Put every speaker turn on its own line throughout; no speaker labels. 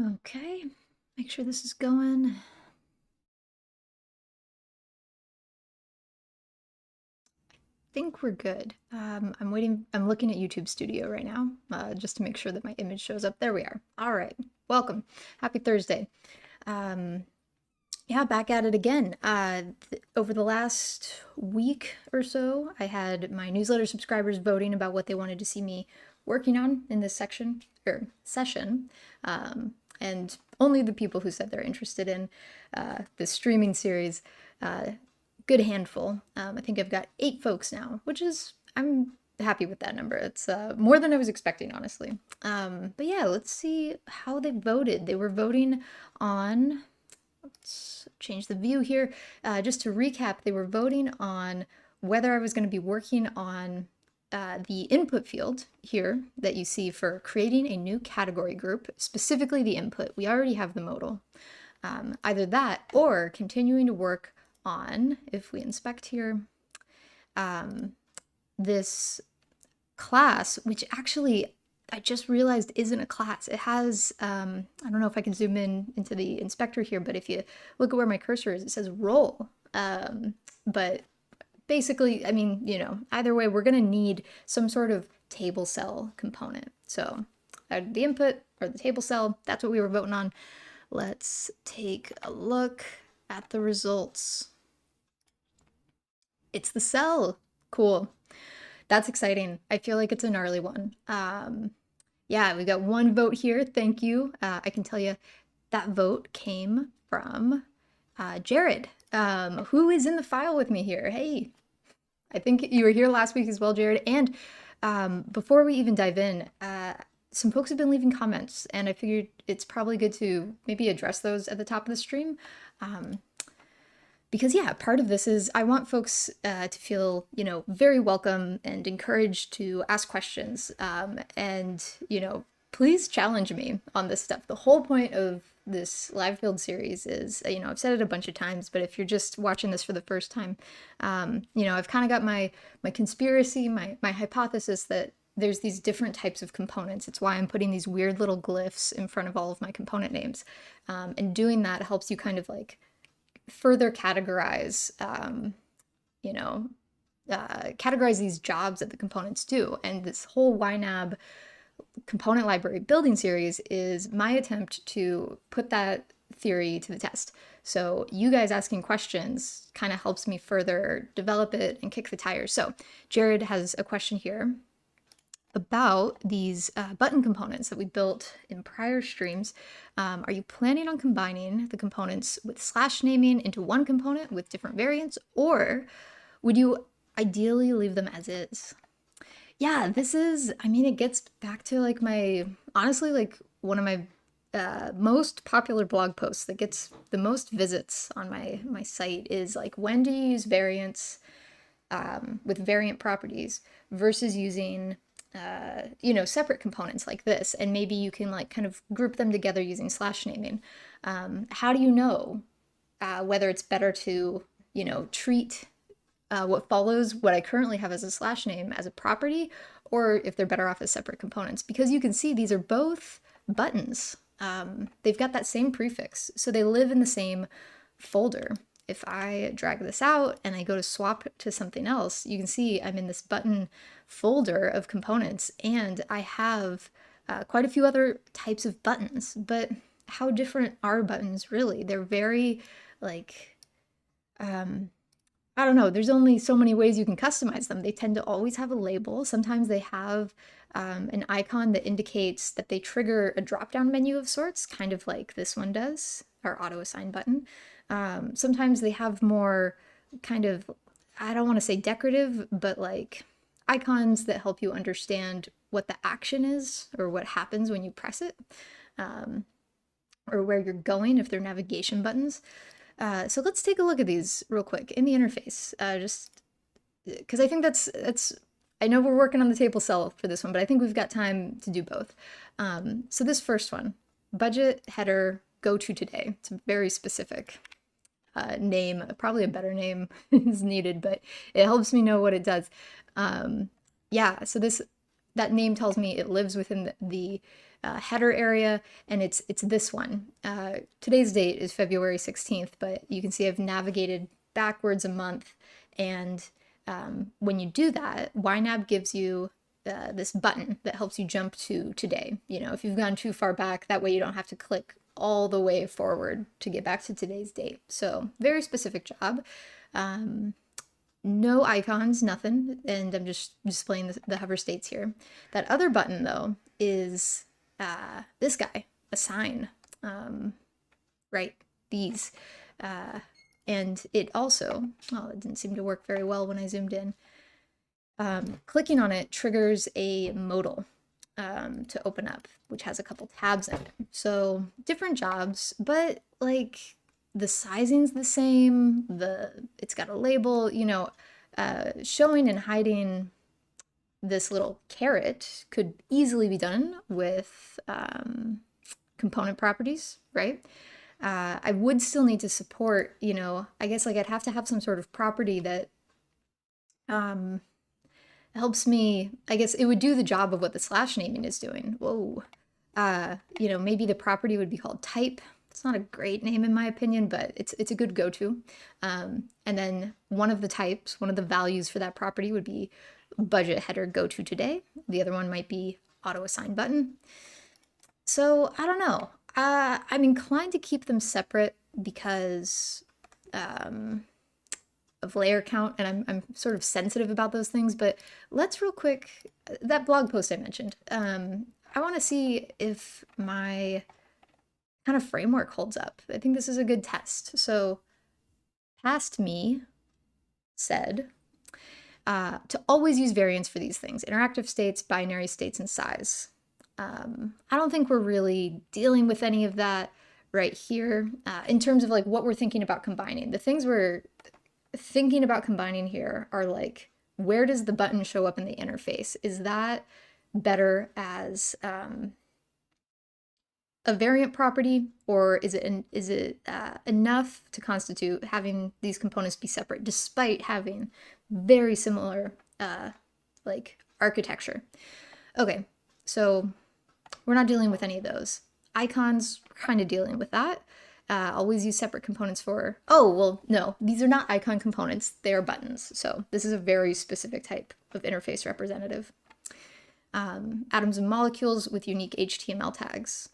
Okay, make sure this is going. I think we're good. I'm waiting. I'm looking at YouTube Studio right now, just to make sure that my image shows up. There we are. All right, welcome. Happy Thursday. Yeah, back at it again. Over the last week or so, I had my newsletter subscribers voting about what they wanted to see me working on in this section or session. And only the people who said they're interested in this streaming series, good handful. I think I've got 8 folks now, which is, I'm happy with that number. It's more than I was expecting, honestly. But yeah, let's see how they voted. They were voting on, let's change the view here. Just to recap, they were voting on whether I was going to be working on the input field here that you see for creating a new category group, specifically the input. We already have the modal. Either that or continuing to work on, if we inspect here, this class, which actually I just realized isn't a class. It has, I don't know if I can zoom in into the inspector here, but if you look at where my cursor is, it says role. But basically, I mean, you know, either way, we're gonna need some sort of table cell component. So the input or the table cell, that's what we were voting on. Let's take a look at the results. It's the cell. Cool. That's exciting. I feel like it's a gnarly one. Yeah, we got 1 vote here. Thank you. I can tell you that vote came from Jared, who is in the file with me here. Hey, I think you were here last week as well, Jared. And before we even dive in, some folks have been leaving comments, and I figured it's probably good to maybe address those at the top of the stream. Because yeah, part of this is I want folks to feel, you know, very welcome and encouraged to ask questions. And, you know, please challenge me on this stuff. The whole point of this live build series is, you know, I've said it a bunch of times, but if you're just watching this for the first time, you know, I've kind of got my conspiracy, my hypothesis that there's these different types of components. It's why I'm putting these weird little glyphs in front of all of my component names. And doing that helps you kind of like further categorize, you know, categorize these jobs that the components do. And this whole YNAB component library building series is my attempt to put that theory to the test. So you guys asking questions kind of helps me further develop it and kick the tires. So Jared has a question here about these button components that we built in prior streams. Are you planning on combining the components with slash naming into one component with different variants, or would you ideally leave them as is? Yeah, this is, I mean, it gets back to like my, honestly, like one of my most popular blog posts that gets the most visits on my site is like, when do you use variants with variant properties versus using you know, separate components like this, and maybe you can like kind of group them together using slash naming. How do you know whether it's better to, you know, treat what follows what I currently have as a slash name as a property, or if they're better off as separate components? Because you can see these are both buttons. They've got that same prefix, so they live in the same folder. If I drag this out and I go to swap to something else, you can see I'm in this button folder of components, and I have quite a few other types of buttons. But how different are buttons really? They're very like, I don't know, there's only so many ways you can customize them. They tend to always have a label. Sometimes they have an icon that indicates that they trigger a drop-down menu of sorts, kind of like this one does, our auto-assign button. Sometimes they have more kind of, I don't want to say decorative, but like icons that help you understand what the action is or what happens when you press it, or where you're going if they're navigation buttons. So let's take a look at these real quick in the interface, just because I think that's, I know we're working on the table cell for this one, but I think we've got time to do both. So this first one, budget header go to today. It's a very specific name, probably a better name is needed, but it helps me know what it does. Yeah, so this that name tells me it lives within the header area, and it's this one. Today's date is February 16th, but you can see I've navigated backwards a month, and when you do that, YNAB gives you this button that helps you jump to today. You know, if you've gone too far back, that way you don't have to click all the way forward to get back to today's date. So very specific job. No icons, nothing, and I'm just displaying the hover states here. That other button, though, is this guy, assign, right? These. And it also, oh, it didn't seem to work very well when I zoomed in. Clicking on it triggers a modal to open up, which has a couple tabs in it. So different jobs, but like the sizing's the same, it's got a label, you know, showing and hiding this little caret could easily be done with component properties, right? I would still need to support, you know, I guess like I'd have to have some sort of property that helps me, I guess it would do the job of what the slash naming is doing. Whoa. You know, maybe the property would be called type. It's not a great name in my opinion, but it's a good go-to. And then one of the types, one of the values for that property would be budget header go to today. The other one might be auto assign button. So I don't know. I'm inclined to keep them separate because of layer count, and I'm sort of sensitive about those things. But let's real quick, that blog post I mentioned, I want to see if my kind of framework holds up. I think this is a good test. So past me said to always use variants for these things: interactive states, binary states, and size. I don't think we're really dealing with any of that right here in terms of like what we're thinking about combining. The things we're thinking about combining here are like, where does the button show up in the interface? Is that better as a variant property, or is it enough to constitute having these components be separate despite having very similar like architecture? Okay, so we're not dealing with any of those. Icons, we're kind of dealing with that. Always use separate components for, oh, well, no, these are not icon components, they are buttons. So this is a very specific type of interface representative. Atoms and molecules with unique HTML tags.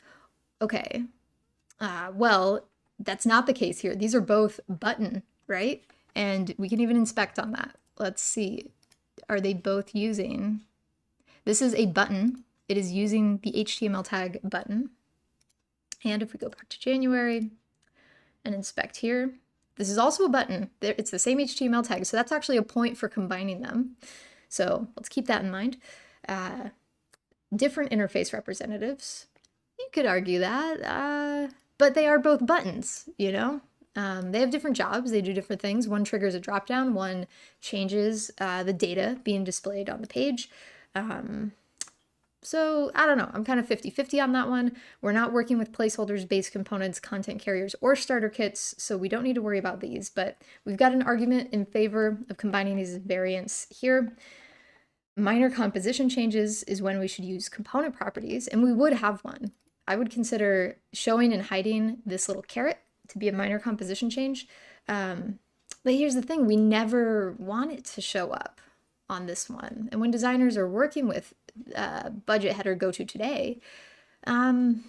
Okay, well, that's not the case here. These are both button, right? And we can even inspect on that. Let's see, are they both using, this is a button. It is using the HTML tag button. And if we go back to January and inspect here, this is also a button. It's the same HTML tag, so that's actually a point for combining them. So let's keep that in mind. Different interface representatives. You could argue that, but they are both buttons, you know? They have different jobs, they do different things. One triggers a dropdown, one changes the data being displayed on the page. So I don't know, I'm kind of 50-50 on that one. We're not working with placeholders, base components, content carriers, or starter kits, so we don't need to worry about these, but we've got an argument in favor of combining these variants here. Minor composition changes is when we should use component properties, and we would have one. I would consider showing and hiding this little caret to be a minor composition change. But here's the thing, we never want it to show up on this one. And when designers are working with budget header go to today, you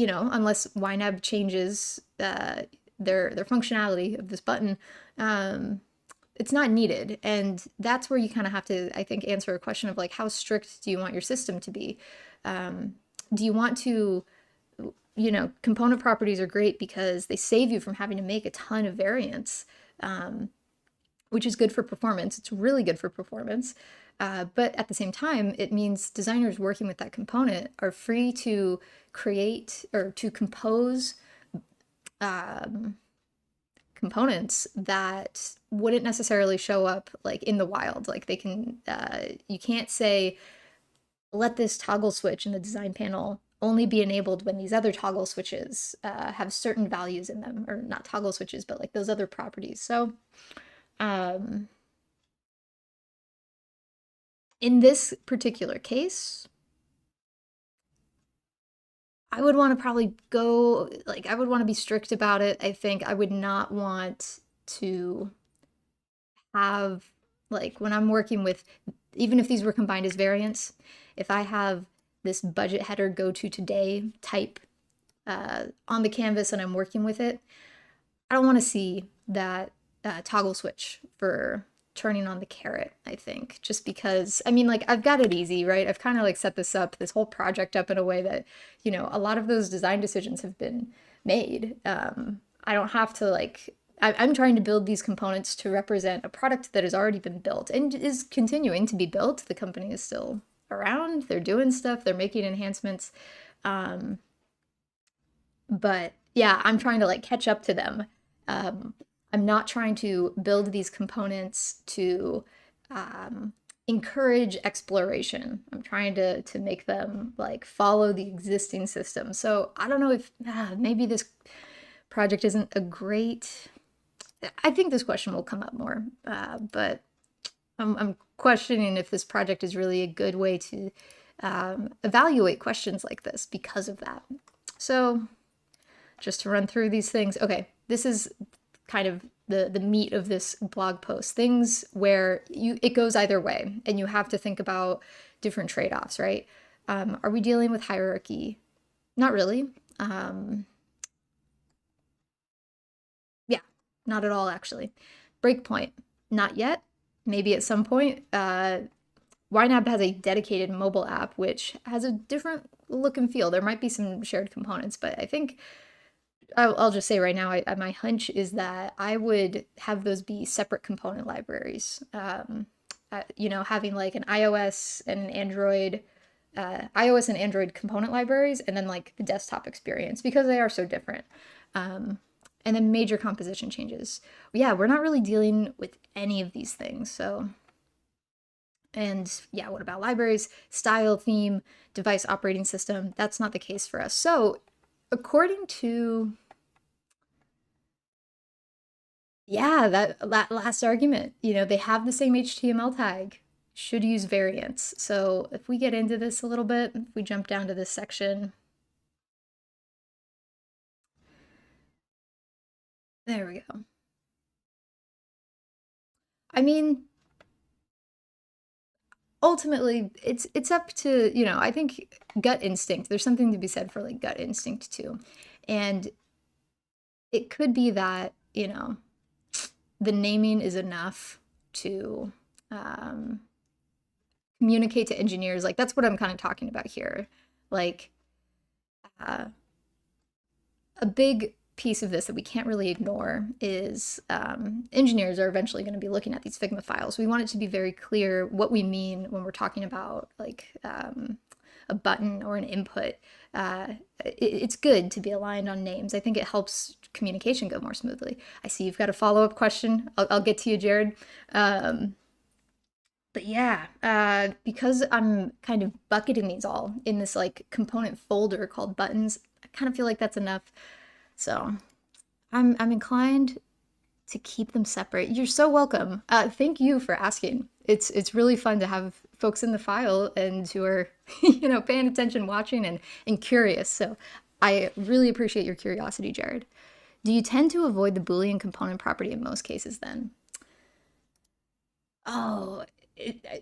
know, unless YNAB changes their functionality of this button, it's not needed. And that's where you kind of have to, I think, answer a question of like, how strict do you want your system to be? Do you want to, you know, component properties are great because they save you from having to make a ton of variants, which is good for performance. It's really good for performance. But at the same time, it means designers working with that component are free to create or to compose components that wouldn't necessarily show up like in the wild. Like they can, you can't say, let this toggle switch in the design panel only be enabled when these other toggle switches have certain values in them, or not toggle switches, but like those other properties. So In this particular case, I would want to probably go, like, I would want to be strict about it. I think I would not want to have, like, when I'm working with, even if these were combined as variants, if I have this budget header go to today type on the canvas and I'm working with it, I don't want to see that toggle switch for turning on the caret, I think, just because, I mean, like, I've got it easy, right? I've kind of like set this whole project up in a way that, you know, a lot of those design decisions have been made. I don't have to like, I'm trying to build these components to represent a product that has already been built and is continuing to be built. The company is still around, they're doing stuff, they're making enhancements. But yeah, I'm trying to like catch up to them. I'm not trying to build these components to encourage exploration. I'm trying to make them like follow the existing system. So I don't know if maybe this project isn't a great. I think this question will come up more, but I'm questioning if this project is really a good way to evaluate questions like this because of that. So just to run through these things. Okay, this is kind of the meat of this blog post. Things where it goes either way, and you have to think about different trade-offs, right? Are we dealing with hierarchy? Not really. Yeah, not at all, actually. Breakpoint, not yet. Maybe at some point. YNAB has a dedicated mobile app, which has a different look and feel. There might be some shared components, but I think I'll just say right now, my hunch is that I would have those be separate component libraries. You know, having like an iOS and Android component libraries, and then like the desktop experience, because they are so different. And then major composition changes. Yeah, we're not really dealing with any of these things. So, and yeah, what about libraries, style, theme, device, operating system? That's not the case for us. So according to, yeah, that last argument, you know, they have the same HTML tag, should use variants. So if we get into this a little bit, if we jump down to this section, there we go. I mean, ultimately, it's up to, you know, I think gut instinct. There's something to be said for like gut instinct too. And it could be that, you know, the naming is enough to communicate to engineers. Like, that's what I'm kind of talking about here. Like, a big piece of this that we can't really ignore is engineers are eventually going to be looking at these Figma files. We want it to be very clear what we mean when we're talking about like a button or an input. It's good to be aligned on names. I think it helps communication go more smoothly. I see you've got a follow-up question. I'll get to you, Jared. But yeah, because I'm kind of bucketing these all in this like component folder called buttons, I kind of feel like that's enough. So I'm inclined to keep them separate. You're so welcome. Thank you for asking. It's really fun to have folks in the file and who are, you know, paying attention, watching, and curious. So I really appreciate your curiosity, Jared. Do you tend to avoid the Boolean component property in most cases then? Oh,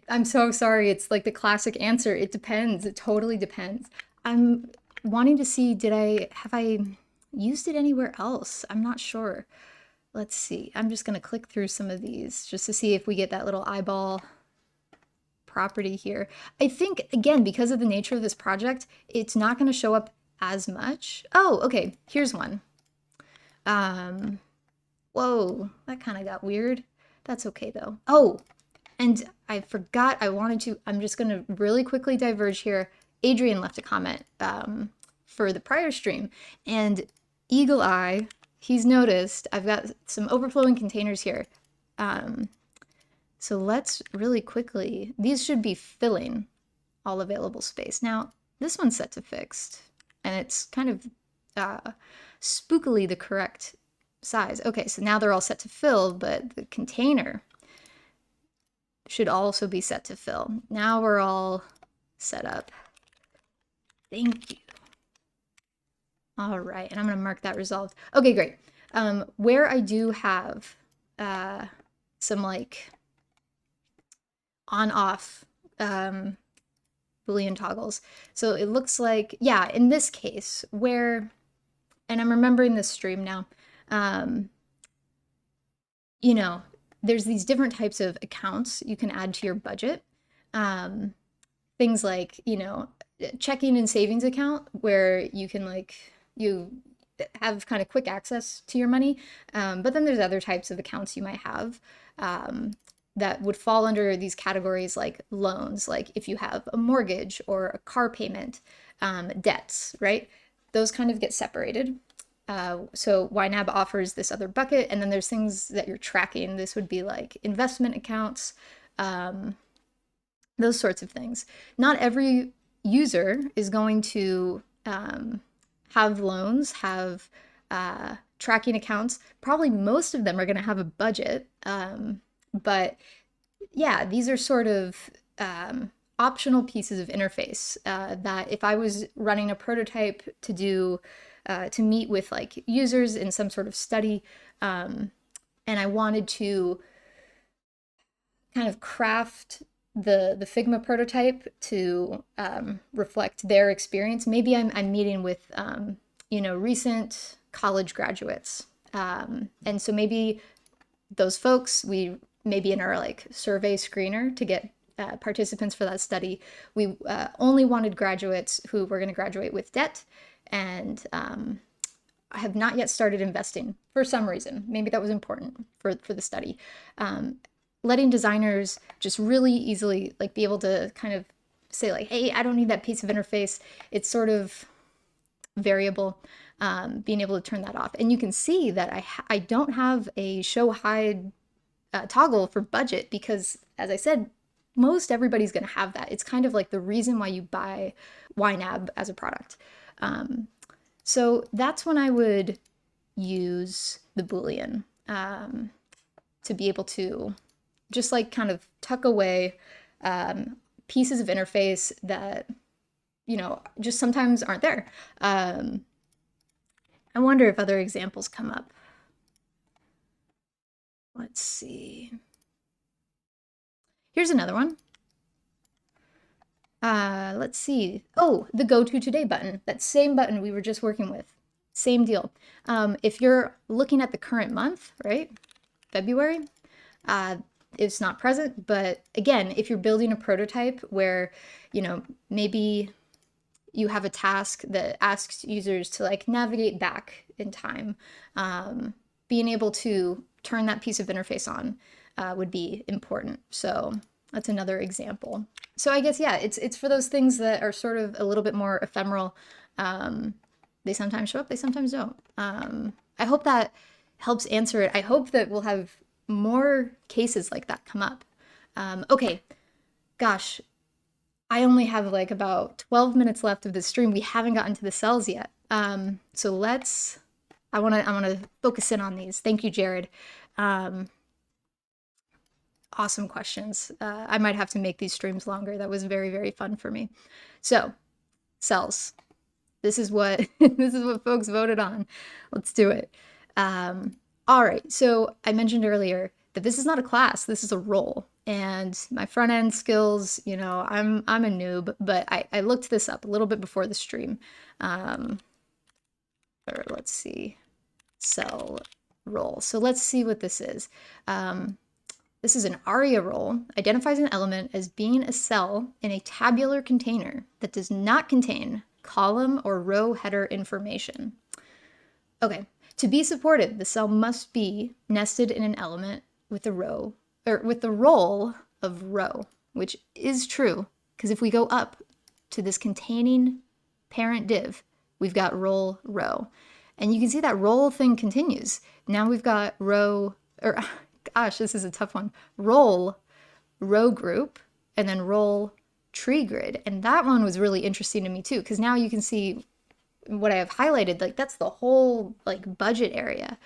I'm so sorry. It's like the classic answer. It depends. It totally depends. I'm wanting to see, have I used it anywhere else? I'm not sure. Let's see. I'm just going to click through some of these just to see if we get that little eyeball property here. I think, again, because of the nature of this project, it's not going to show up as much. Oh, okay. Here's one. Whoa, that kind of got weird. That's okay, though. Oh, and I forgot I'm just going to really quickly diverge here. Adrian left a comment for the prior stream, and Eagle Eye, he's noticed I've got some overflowing containers here. So let's really quickly, these should be filling all available space. Now, this one's set to fixed, and it's kind of spookily the correct size. Okay, so now they're all set to fill, but the container, should also be set to fill. Now we're all set up. Thank you. All right, and I'm gonna mark that resolved. Okay, great. Where I do have some like on-off boolean toggles. So it looks like, yeah, in this case where, and I'm remembering this stream now, you know, there's these different types of accounts you can add to your budget. Things like, you know, checking and savings account where you can like, you have kind of quick access to your money. But then there's other types of accounts you might have that would fall under these categories like loans, like if you have a mortgage or a car payment, debts, right? Those kind of get separated. So YNAB offers this other bucket, and then there's things that you're tracking. This would be like investment accounts, those sorts of things. Not every user is going to have loans, have tracking accounts. Probably most of them are going to have a budget. But yeah, these are sort of optional pieces of interface that if I was running a prototype to do, to meet with like users in some sort of study, and I wanted to kind of craft the Figma prototype to reflect their experience. Maybe I'm meeting with you know, recent college graduates, and so maybe those folks, we maybe in our like survey screener to get participants for that study, we only wanted graduates who were going to graduate with debt, and I have not yet started investing for some reason. Maybe that was important for the study. Letting designers just really easily like be able to kind of say like, hey, I don't need that piece of interface. It's sort of variable, being able to turn that off. And you can see that I don't have a show hide toggle for budget because, as I said, most everybody's going to have that. It's kind of like the reason why you buy YNAB as a product. So that's when I would use the Boolean to be able to just like kind of tuck away pieces of interface that, you know, just sometimes aren't there. I wonder if other examples come up. Let's see. Here's another one. Let's see. Oh, the Go To Today button. That same button we were just working with. Same deal. If you're looking at the current month, right? February, it's not present. But again, if you're building a prototype where, you know, maybe you have a task that asks users to like navigate back in time, being able to turn that piece of interface on would be important. So that's another example. So I guess, yeah, it's for those things that are sort of a little bit more ephemeral. They sometimes show up, they sometimes don't. I hope that helps answer it. I hope that we'll have more cases like that come up. Okay, gosh, I only have like about 12 minutes left of the stream. We haven't gotten to the cells yet. So I wanna focus in on these. Thank you, Jared. Awesome questions. I might have to make these streams longer. That was very, very fun for me. So, cells. This is what this is what folks voted on. Let's do it. All right. So I mentioned earlier that this is not a class. This is a role. And my front end skills, you know, I'm a noob, but I looked this up a little bit before the stream. Or let's see, cell role. So let's see what this is. This is an ARIA role, identifies an element as being a cell in a tabular container that does not contain column or row header information. Okay, to be supported, the cell must be nested in an element with the row, or with the role of row, which is true, because if we go up to this containing parent div, we've got role row. And you can see that role thing continues. Now we've got row, or gosh, this is a tough one. Role, row group, and then role tree grid. And that one was really interesting to me too, because now you can see what I have highlighted, like that's the whole like budget area.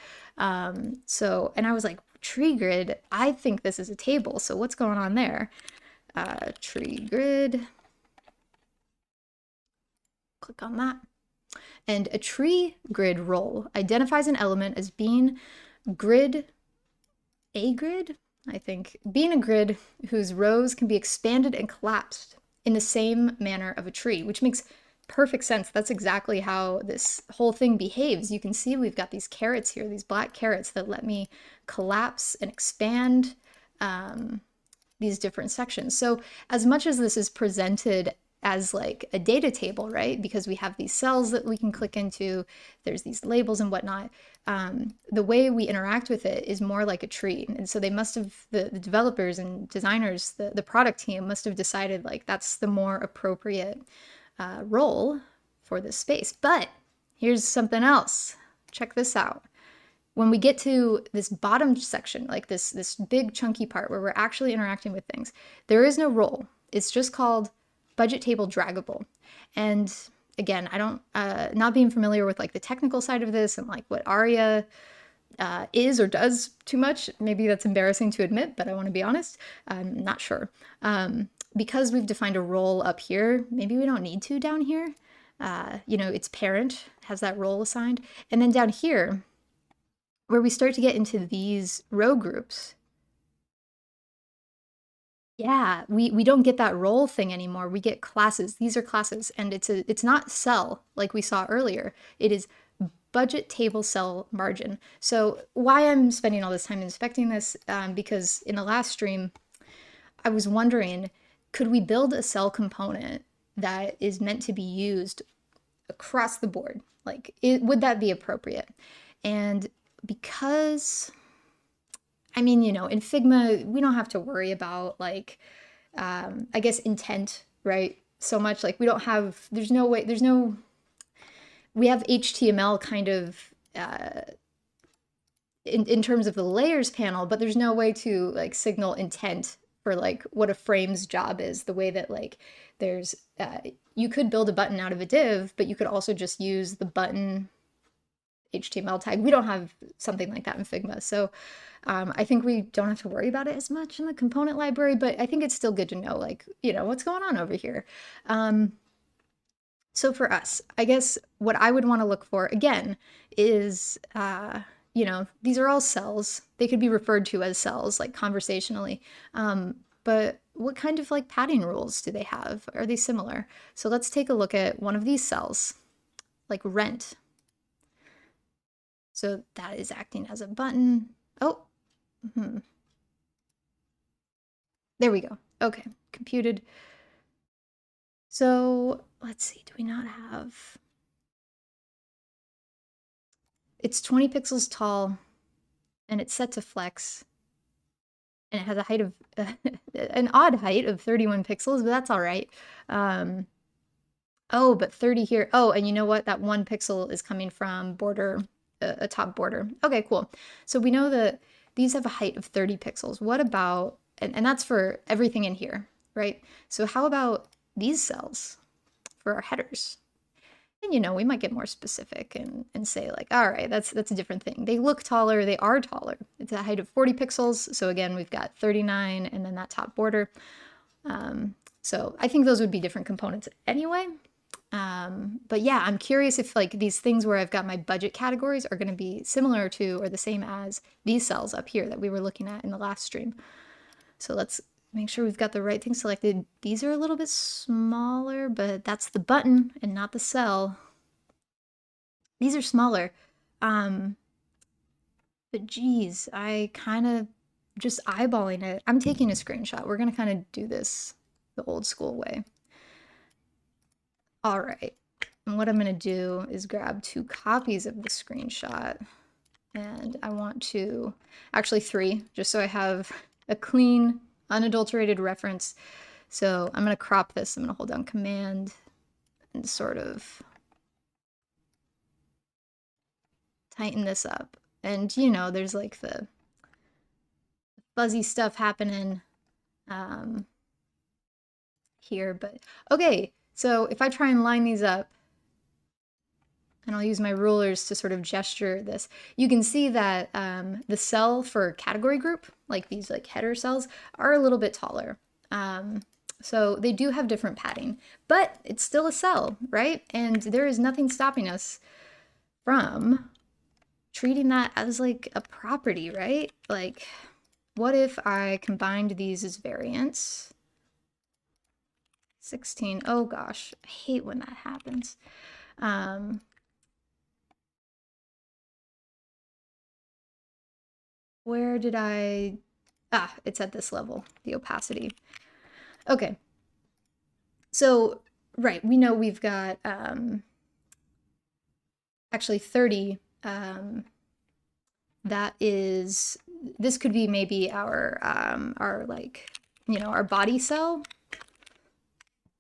So, and I was like, tree grid, I think this is a table. So what's going on there? Tree grid. Click on that. And a tree grid role identifies an element as being a grid, I think, being a grid whose rows can be expanded and collapsed in the same manner of a tree, which makes perfect sense. That's exactly how this whole thing behaves. You can see we've got these carrots here, these black carrots that let me collapse and expand these different sections. So as much as this is presented as like a data table, right? Because we have these cells that we can click into, there's these labels and whatnot. The way we interact with it is more like a tree. And so they must have, the developers and designers, the product team must have decided like that's the more appropriate role for this space. But here's something else. Check this out. When we get to this bottom section, like this big chunky part where we're actually interacting with things, there is no role. It's just called budget table draggable. And again, I don't, not being familiar with like the technical side of this and like what ARIA is or does too much, maybe that's embarrassing to admit, but I want to be honest, I'm not sure. Because we've defined a role up here, maybe we don't need to down here. You know, its parent has that role assigned. And then down here, where we start to get into these row groups, yeah, we don't get that role thing anymore. We get classes. These are classes, and it's not cell like we saw earlier. It is budget table cell margin. So why I'm spending all this time inspecting this, because in the last stream, I was wondering, could we build a cell component that is meant to be used across the board? Like, would that be appropriate? And because, I mean, you know, in Figma, we don't have to worry about like, I guess intent, right? So much like we don't have, we have HTML kind of in terms of the layers panel, but there's no way to like signal intent for like what a frame's job is, the way that like there's, you could build a button out of a div, but you could also just use the button HTML tag. We don't have something like that in Figma. So I think we don't have to worry about it as much in the component library, but I think it's still good to know, like, you know, what's going on over here. So for us, I guess what I would want to look for, again, is, you know, these are all cells. They could be referred to as cells, like conversationally. But what kind of like padding rules do they have? Are they similar? So let's take a look at one of these cells, like rent. So that is acting as a button. Oh, there we go. Okay, computed. So let's see, do we not have? It's 20 pixels tall and it's set to flex. And it has a height of, an odd height of 31 pixels, but that's all right. Oh, but 30 here. Oh, and you know what? That 1 pixel is coming from border, a top border. Okay, cool. So we know that these have a height of 30 pixels. What about, and that's for everything in here, right? So how about these cells for our headers? And you know, we might get more specific and say like, all right, that's a different thing. They look taller, they are taller. It's a height of 40 pixels. So again, we've got 39 and then that top border. So I think those would be different components anyway. But yeah, I'm curious if like these things where I've got my budget categories are going to be similar to or the same as these cells up here that we were looking at in the last stream. So let's make sure we've got the right thing selected. These are a little bit smaller, but that's the button and not the cell. These are smaller. But geez, I kind of just eyeballing it. I'm taking a screenshot. We're going to kind of do this the old school way. All right, and what I'm gonna do is grab 2 copies of the screenshot, and I want to, actually 3, just so I have a clean, unadulterated reference. So I'm gonna crop this, I'm gonna hold down Command and sort of tighten this up. And you know, there's like the fuzzy stuff happening here, but okay. So if I try and line these up, and I'll use my rulers to sort of gesture this, you can see that the cell for category group, like these like header cells, are a little bit taller. So they do have different padding, but it's still a cell, right? And there is nothing stopping us from treating that as like a property, right? Like, what if I combined these as variants? 16, oh gosh, I hate when that happens. Where did I, it's at this level, the opacity. Okay, so, right, we know we've got actually 30, that is, this could be maybe our like, you know, our body cell.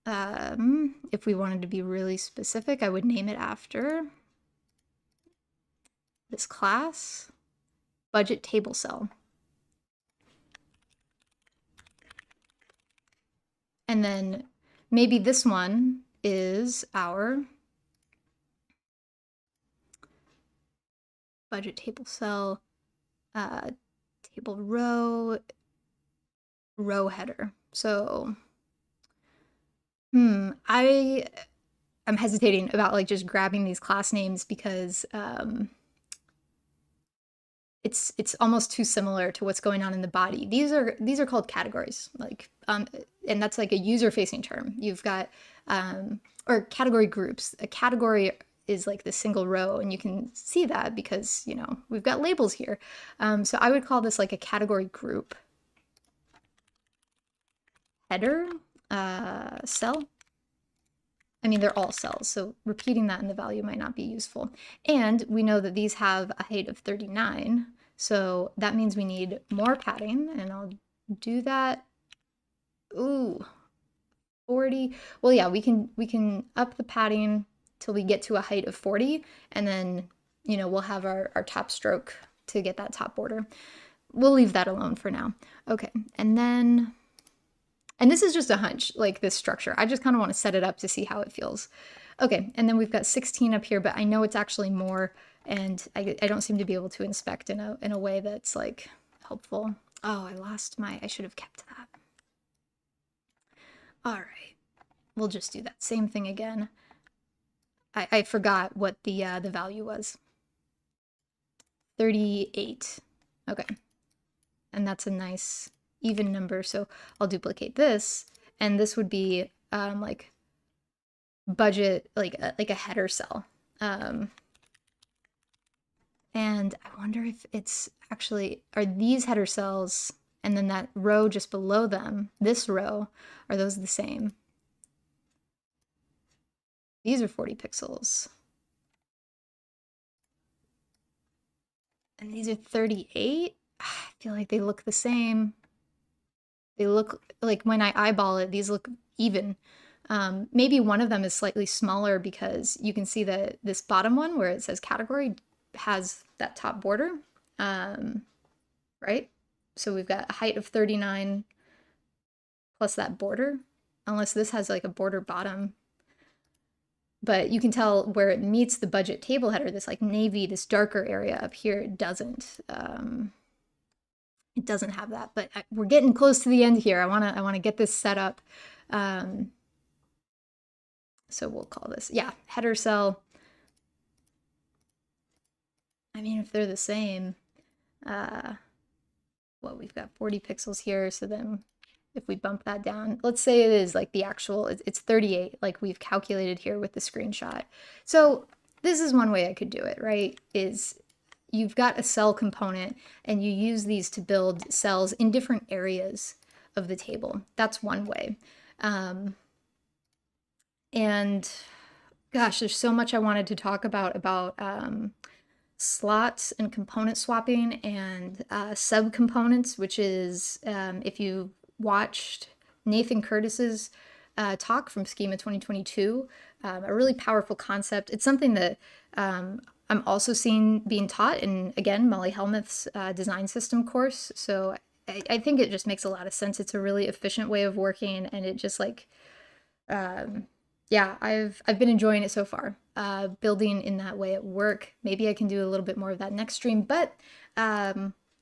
If we wanted to be really specific, I would name it after this class, budget table cell. And then maybe this one is our budget table cell, table row header. So, I'm hesitating about like just grabbing these class names because it's almost too similar to what's going on in the body. These are called categories, like and that's like a user-facing term. You've got or category groups. A category is like the single row, and you can see that because, you know, we've got labels here. So I would call this like a category group header cell. I mean, they're all cells, so repeating that in the value might not be useful. And we know that these have a height of 39, so that means we need more padding, and I'll do that. Ooh, 40. Well, yeah, we can up the padding till we get to a height of 40, and then, you know, we'll have our top stroke to get that top border. We'll leave that alone for now. Okay, and then, and this is just a hunch, like this structure. I just kind of want to set it up to see how it feels. Okay, and then we've got 16 up here, but I know it's actually more, and I don't seem to be able to inspect in a way that's like helpful. Oh, I lost my, I should have kept that. All right, we'll just do that same thing again. I forgot what the value was. 38. Okay, and that's a nice even number, so I'll duplicate this, and this would be like budget, like a header cell. And I wonder if it's actually, are these header cells and then that row just below them, this row, are those the same? These are 40 pixels. And these are 38? I feel like they look the same. They look like, when I eyeball it, these look even. Maybe one of them is slightly smaller because you can see that this bottom one where it says category has that top border, right? So we've got a height of 39 plus that border, unless this has like a border bottom. But you can tell where it meets the budget table header, this like navy, this darker area up here, it doesn't. It doesn't have that, but we're getting close to the end here. I wanna get this set up. So we'll call this, yeah, header cell. I mean, if they're the same, well, we've got 40 pixels here. So then if we bump that down, let's say it is like the actual, it's 38, like we've calculated here with the screenshot. So this is one way I could do it, right? Is you've got a cell component and you use these to build cells in different areas of the table. That's one way. And gosh, there's so much I wanted to talk about slots and component swapping and subcomponents, which is, if you watched Nathan Curtis's talk from Schema 2022, a really powerful concept. It's something that I'm also seeing being taught in, again, Molly Helmuth's design system course. So I think it just makes a lot of sense. It's a really efficient way of working, and it just like, yeah, I've been enjoying it so far. Building in that way at work. Maybe I can do a little bit more of that next stream, but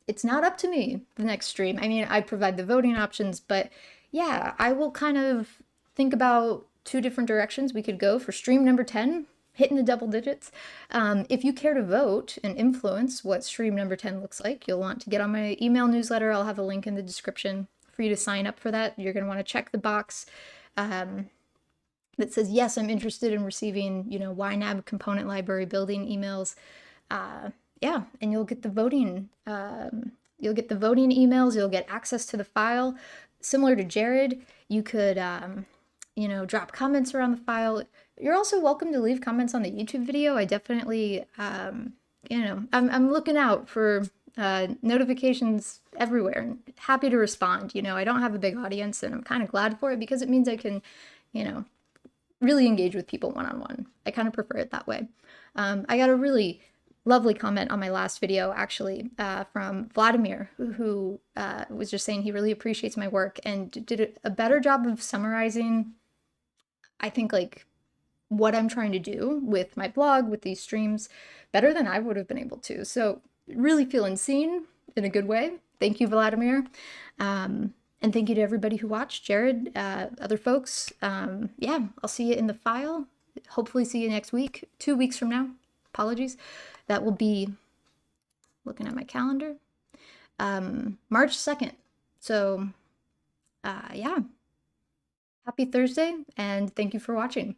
it's not up to me the next stream. I mean, I provide the voting options, but yeah, I will kind of think about two different directions we could go for stream number 10, hitting the double digits. If you care to vote and influence what stream number 10 looks like, you'll want to get on my email newsletter. I'll have a link in the description for you to sign up for that. You're going to want to check the box that says, yes, I'm interested in receiving, YNAB component library building emails. Yeah, and you'll get the voting. You'll get the voting emails. You'll get access to the file. Similar to Jared, you could, drop comments around the file. You're also welcome to leave comments on the YouTube video. I definitely, I'm looking out for notifications everywhere and happy to respond. I don't have a big audience and I'm kind of glad for it because it means I can, really engage with people one-on-one. I kind of prefer it that way. I got a really lovely comment on my last video, actually, from Vladimir, who was just saying he really appreciates my work and did a better job of summarizing, I think, like, what I'm trying to do with my blog, with these streams, better than I would have been able to. So really feeling seen in a good way. Thank you, Vladimir. And thank you to everybody who watched, Jared, other folks. Yeah, I'll see you in the file. Hopefully see you next week, 2 weeks from now. Apologies. That will be, looking at my calendar, March 2nd. So, yeah. Happy Thursday, and thank you for watching.